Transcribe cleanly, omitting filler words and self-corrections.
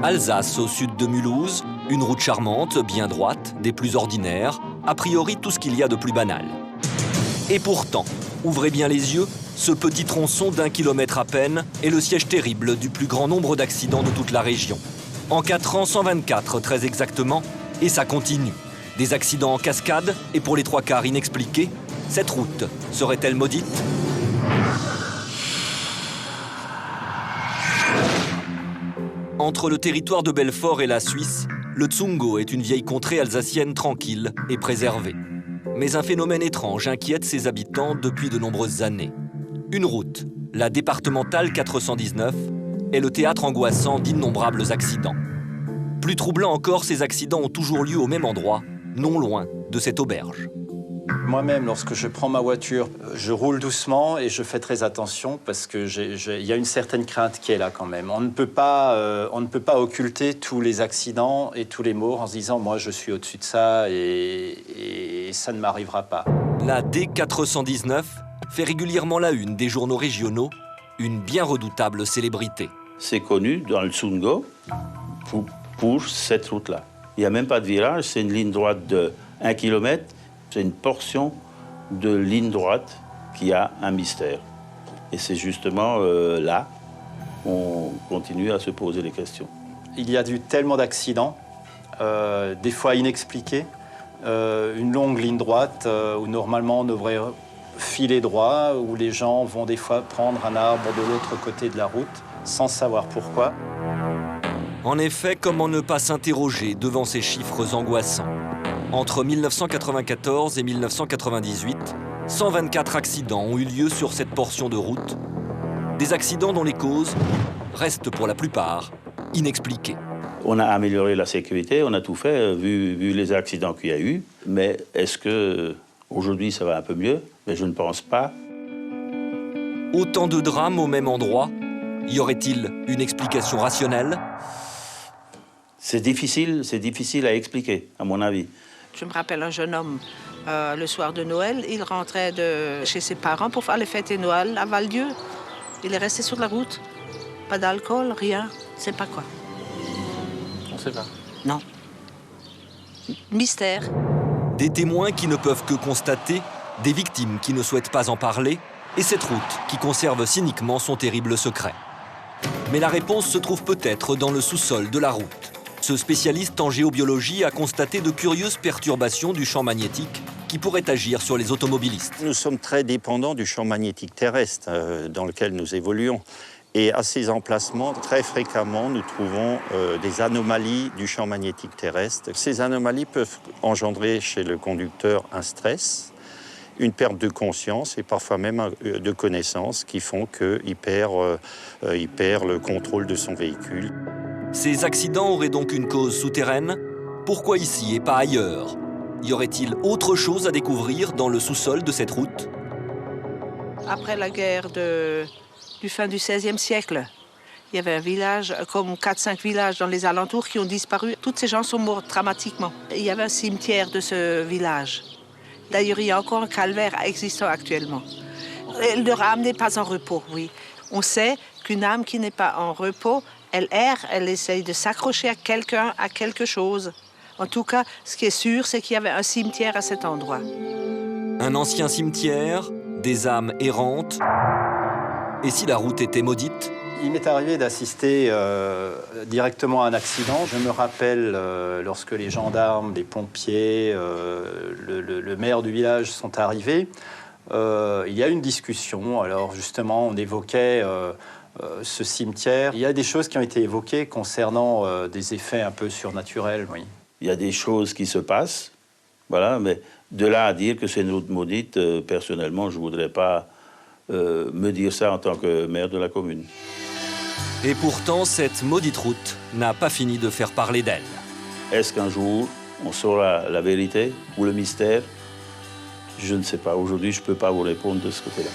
Alsace, au sud de Mulhouse, une route charmante, bien droite, des plus ordinaires, a priori tout ce qu'il y a de plus banal. Et pourtant, ouvrez bien les yeux, ce petit tronçon d'1 kilomètre à peine est le siège terrible du plus grand nombre d'accidents de toute la région. En 4 ans, 124 très exactement, et ça continue. Des accidents en cascade, et pour les 3/4 inexpliqués, cette route serait-elle maudite ? Entre le territoire de Belfort et la Suisse, le Tsungo est une vieille contrée alsacienne tranquille et préservée. Mais un phénomène étrange inquiète ses habitants depuis de nombreuses années. Une route, la départementale 419, est le théâtre angoissant d'innombrables accidents. Plus troublant encore, ces accidents ont toujours lieu au même endroit, non loin de cette auberge. Moi-même, lorsque je prends ma voiture, je roule doucement et je fais très attention parce qu'il y a une certaine crainte qui est là quand même. On ne peut pas occulter tous les accidents et tous les morts en se disant « moi, je suis au-dessus de ça et ça ne m'arrivera pas ». La D419 fait régulièrement la une des journaux régionaux, une bien redoutable célébrité. C'est connu dans le Tsungo pour cette route-là. Il n'y a même pas de virage, c'est une ligne droite de 1 km. C'est une portion de ligne droite qui a un mystère. Et c'est justement là qu'on continue à se poser les questions. Il y a eu tellement d'accidents, des fois inexpliqués. Une longue ligne droite où normalement on devrait filer droit, où les gens vont des fois prendre un arbre de l'autre côté de la route sans savoir pourquoi. En effet, comment ne pas s'interroger devant ces chiffres angoissants ? Entre 1994 et 1998, 124 accidents ont eu lieu sur cette portion de route. Des accidents dont les causes restent pour la plupart inexpliquées. On a amélioré la sécurité, on a tout fait, vu les accidents qu'il y a eu. Mais est-ce qu'aujourd'hui ça va un peu mieux? Mais je ne pense pas. Autant de drames au même endroit, y aurait-il une explication rationnelle? C'est difficile à expliquer, à mon avis. Je me rappelle un jeune homme, le soir de Noël, il rentrait de chez ses parents pour faire les fêtes de Noël à Val-Dieu. Il est resté sur la route. Pas d'alcool, rien. C'est pas quoi. On ne sait pas. Non. Mystère. Des témoins qui ne peuvent que constater, des victimes qui ne souhaitent pas en parler, et cette route qui conserve cyniquement son terrible secret. Mais la réponse se trouve peut-être dans le sous-sol de la route. Ce spécialiste en géobiologie a constaté de curieuses perturbations du champ magnétique qui pourraient agir sur les automobilistes. Nous sommes très dépendants du champ magnétique terrestre dans lequel nous évoluons. Et à ces emplacements, très fréquemment, nous trouvons des anomalies du champ magnétique terrestre. Ces anomalies peuvent engendrer chez le conducteur un stress, une perte de conscience et parfois même de connaissance qui font qu'il perd le contrôle de son véhicule. Ces accidents auraient donc une cause souterraine? Pourquoi ici et pas ailleurs? Y aurait-il autre chose à découvrir dans le sous-sol de cette route? Après la guerre du fin du XVIe siècle, il y avait un village, comme 4-5 villages dans les alentours qui ont disparu. Tous ces gens sont morts dramatiquement. Il y avait un cimetière de ce village. D'ailleurs, il y a encore un calvaire existant actuellement. Elle ne ramenait pas en repos, oui. On sait qu'une âme qui n'est pas en repos, elle erre, elle essaye de s'accrocher à quelqu'un, à quelque chose. En tout cas, ce qui est sûr, c'est qu'il y avait un cimetière à cet endroit. Un ancien cimetière, des âmes errantes. Et si la route était maudite? Il m'est arrivé d'assister directement à un accident. Je me rappelle lorsque les gendarmes, les pompiers, le maire du village sont arrivés. Il y a eu une discussion. Alors justement, on évoquait ce cimetière. Il y a des choses qui ont été évoquées concernant des effets un peu surnaturels, oui. Il y a des choses qui se passent, voilà, mais de là à dire que c'est une route maudite, personnellement, je ne voudrais pas me dire ça en tant que maire de la commune. Et pourtant, cette maudite route n'a pas fini de faire parler d'elle. Est-ce qu'un jour, on saura la vérité ou le mystère? Je ne sais pas. Aujourd'hui, je ne peux pas vous répondre de ce côté-là.